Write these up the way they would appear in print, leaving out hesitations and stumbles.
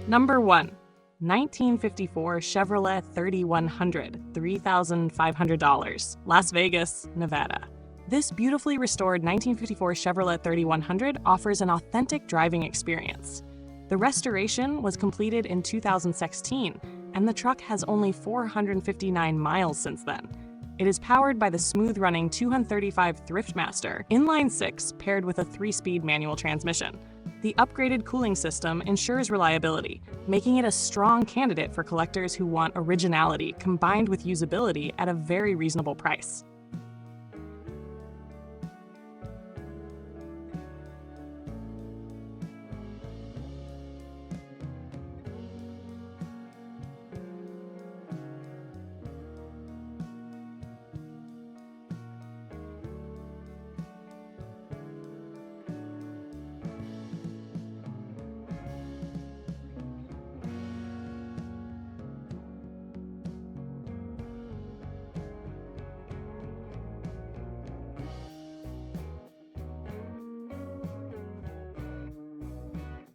Number 1. 1954 Chevrolet 3100, $3,500, Las Vegas, Nevada. This beautifully restored 1954 Chevrolet 3100 offers an authentic driving experience. The restoration was completed in 2016, and the truck has only 459 miles since then. It is powered by the smooth-running 235 Thriftmaster inline-6 paired with a 3-speed manual transmission. The upgraded cooling system ensures reliability, making it a strong candidate for collectors who want originality combined with usability at a very reasonable price.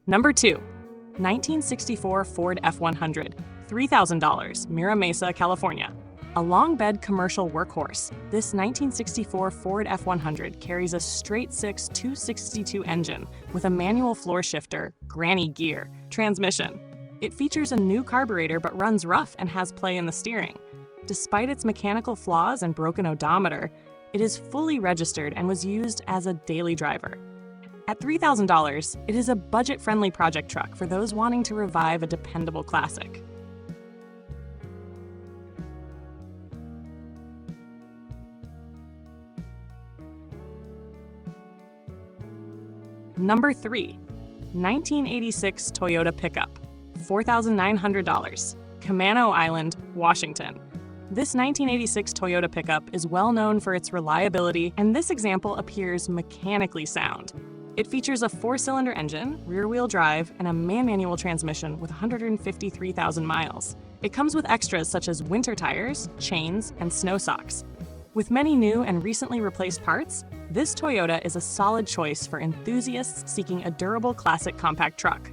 Number 2. 1964 Ford F100, $3,000, Mira Mesa, California. A long-bed commercial workhorse, this 1964 Ford F100 carries a straight-six 262 engine with a manual floor shifter, granny gear, transmission. It features a new carburetor but runs rough and has play in the steering. Despite its mechanical flaws and broken odometer, it is fully registered and was used as a daily driver. At $3,000, it is a budget-friendly project truck for those wanting to revive a dependable classic. Number 3. 1986 Toyota pickup, $4,900, Camano Island, Washington. This 1986 Toyota pickup is well known for its reliability, and this example appears mechanically sound. It features a 4-cylinder engine, rear-wheel drive, and a manual transmission with 153,000 miles. It comes with extras such as winter tires, chains, and snow socks. With many new and recently replaced parts, this Toyota is a solid choice for enthusiasts seeking a durable classic compact truck.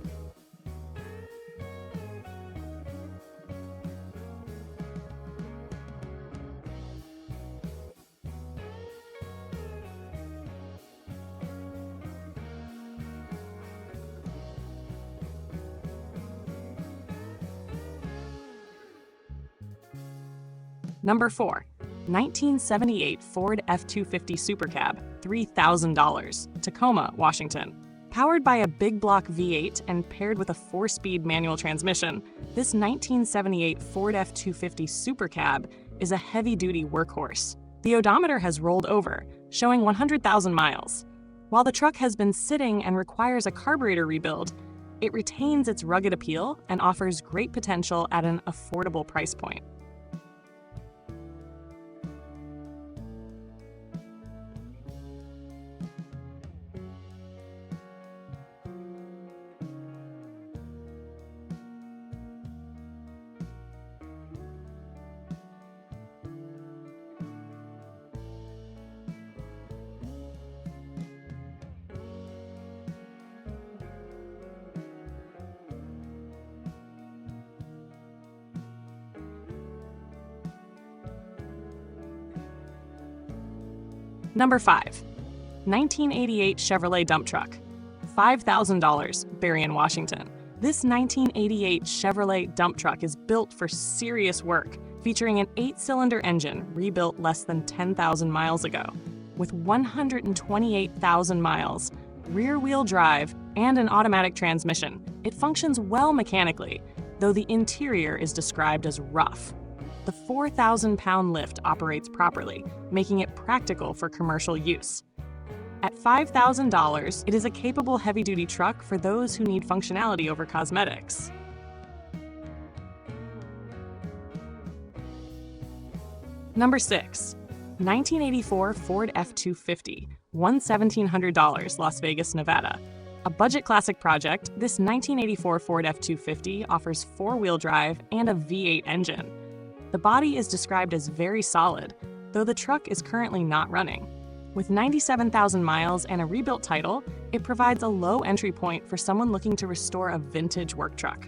Number 4. 1978 Ford F250 Super Cab, $3,000, Tacoma, Washington. Powered by a big block V8 and paired with a 4-speed manual transmission, this 1978 Ford F250 Super Cab is a heavy-duty workhorse. The odometer has rolled over, showing 100,000 miles. While the truck has been sitting and requires a carburetor rebuild, it retains its rugged appeal and offers great potential at an affordable price point. Number 5. 1988 Chevrolet Dump Truck, $5,000, Burien, Washington. This 1988 Chevrolet Dump Truck is built for serious work, featuring an 8-cylinder engine rebuilt less than 10,000 miles ago. With 128,000 miles, rear-wheel drive, and an automatic transmission, it functions well mechanically, though the interior is described as rough. The 4,000-pound lift operates properly, making it practical for commercial use. At $5,000, it is a capable heavy-duty truck for those who need functionality over cosmetics. Number 6. 1984 Ford F250, $1,700, Las Vegas, Nevada. A budget classic project, this 1984 Ford F250 offers 4-wheel drive and a V8 engine. The body is described as very solid, though the truck is currently not running. With 97,000 miles and a rebuilt title, it provides a low entry point for someone looking to restore a vintage work truck.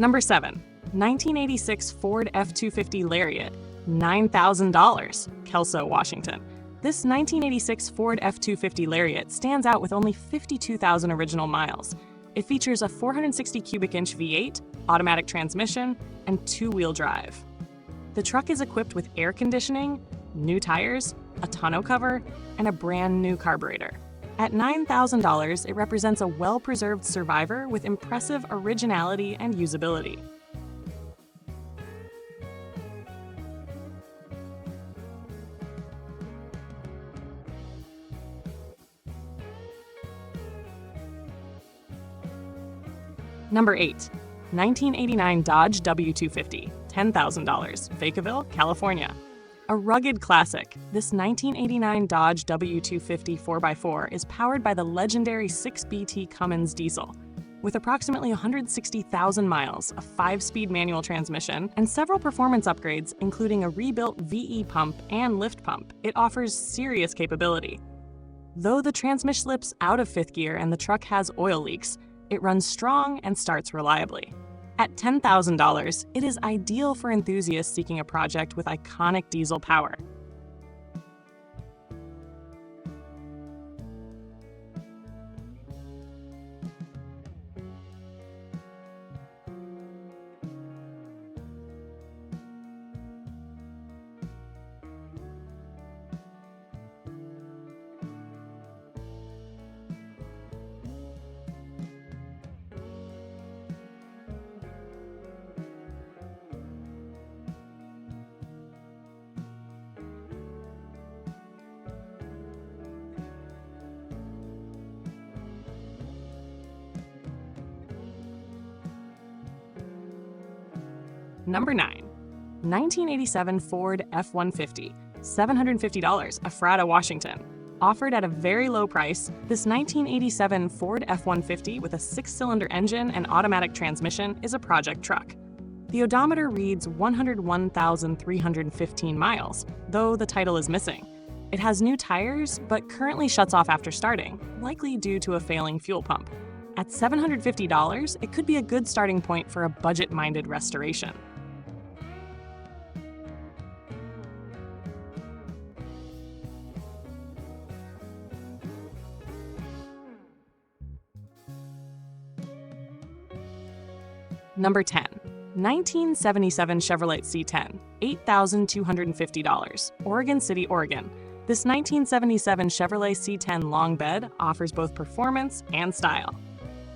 Number 7. 1986 Ford F250 Lariat, $9,000, Kelso, Washington. This 1986 Ford F250 Lariat stands out with only 52,000 original miles. It features a 460 cubic inch V8, automatic transmission, and two-wheel drive. The truck is equipped with air conditioning, new tires, a tonneau cover, and a brand new carburetor. At $9,000, it represents a well-preserved survivor with impressive originality and usability. Number 8. 1989 Dodge W250, $10,000, Vacaville, California. A rugged classic, this 1989 Dodge W250 4x4 is powered by the legendary 6BT Cummins diesel. With approximately 160,000 miles, a 5-speed manual transmission, and several performance upgrades, including a rebuilt VE pump and lift pump, it offers serious capability. Though the transmission slips out of 5th gear and the truck has oil leaks, it runs strong and starts reliably. At $10,000, it is ideal for enthusiasts seeking a project with iconic diesel power. Number 9. 1987 Ford F-150, $750, Ephrata, Washington. Offered at a very low price, this 1987 Ford F-150 with a 6-cylinder engine and automatic transmission is a project truck. The odometer reads 101,315 miles, though the title is missing. It has new tires, but currently shuts off after starting, likely due to a failing fuel pump. At $750, it could be a good starting point for a budget-minded restoration. Number 10. 1977 Chevrolet C10, $8,250, Oregon City, Oregon. This 1977 Chevrolet C10 long bed offers both performance and style.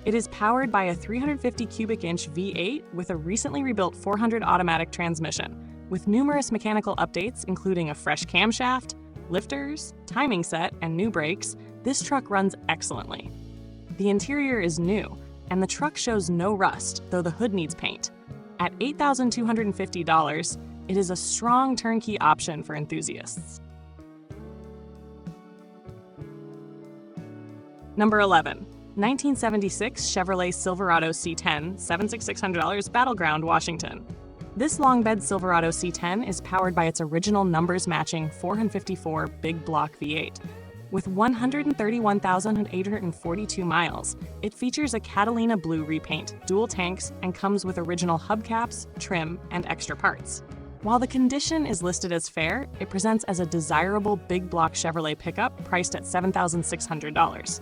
It is powered by a 350 cubic inch V8 with a recently rebuilt 400 automatic transmission, with numerous mechanical updates including a fresh camshaft, lifters, timing set, and new brakes. This truck runs excellently. The interior is new, and the truck shows no rust, though the hood needs paint. At $8,250, it is a strong turnkey option for enthusiasts. Number 11. 1976 Chevrolet Silverado C10, $76,600, Battleground, Washington. This long bed Silverado C10 is powered by its original numbers-matching 454 big block V8. With 131,842 miles, it features a Catalina blue repaint, dual tanks, and comes with original hubcaps, trim, and extra parts. While the condition is listed as fair, it presents as a desirable big block Chevrolet pickup priced at $7,600.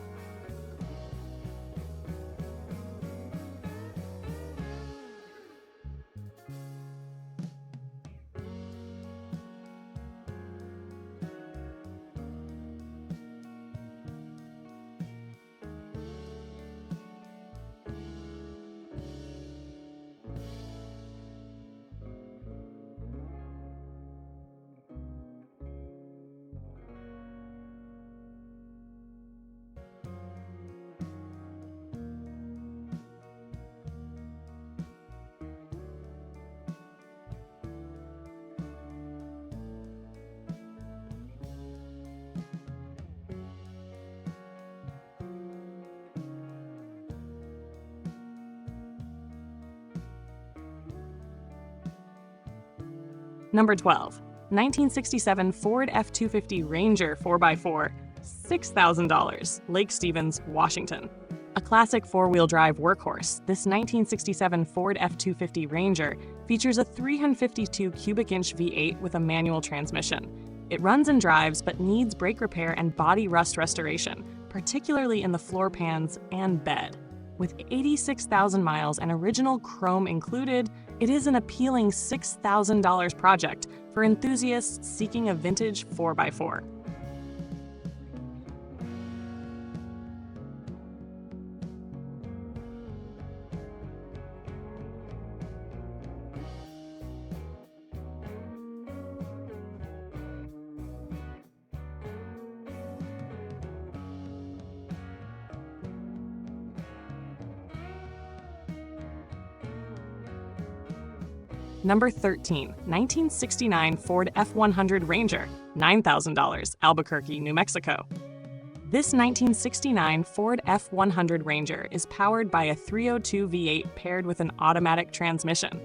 Number 12. 1967 Ford F-250 Ranger 4x4, $6,000, Lake Stevens, Washington. A classic four-wheel drive workhorse, this 1967 Ford F250 Ranger features a 352 cubic inch V8 with a manual transmission. It runs and drives but needs brake repair and body rust restoration, particularly in the floor pans and bed. With 86,000 miles and original chrome included, it is an appealing $6,000 project for enthusiasts seeking a vintage 4x4. Number 13, 1969 Ford F100 Ranger, $9,000, Albuquerque, New Mexico. This 1969 Ford F100 Ranger is powered by a 302 V8 paired with an automatic transmission.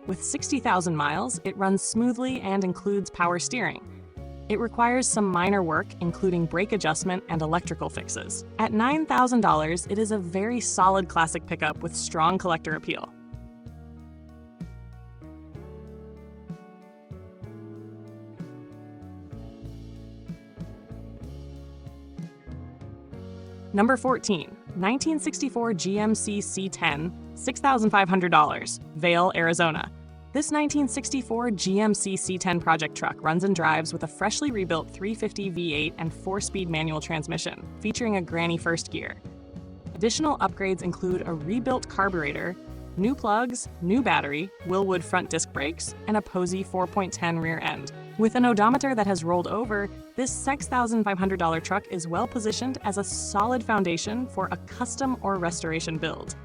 With 60,000 miles, it runs smoothly and includes power steering. It requires some minor work, including brake adjustment and electrical fixes. At $9,000, it is a very solid classic pickup with strong collector appeal. Number 14, 1964 GMC C10, $6,500, Vail, Arizona. This 1964 GMC C10 project truck runs and drives with a freshly rebuilt 350 V8 and 4-speed manual transmission, featuring a granny first gear. Additional upgrades include a rebuilt carburetor, new plugs, new battery, Willwood front disc brakes, and a Posey 4.10 rear end. With an odometer that has rolled over, this $6,500 truck is well positioned as a solid foundation for a custom or restoration build.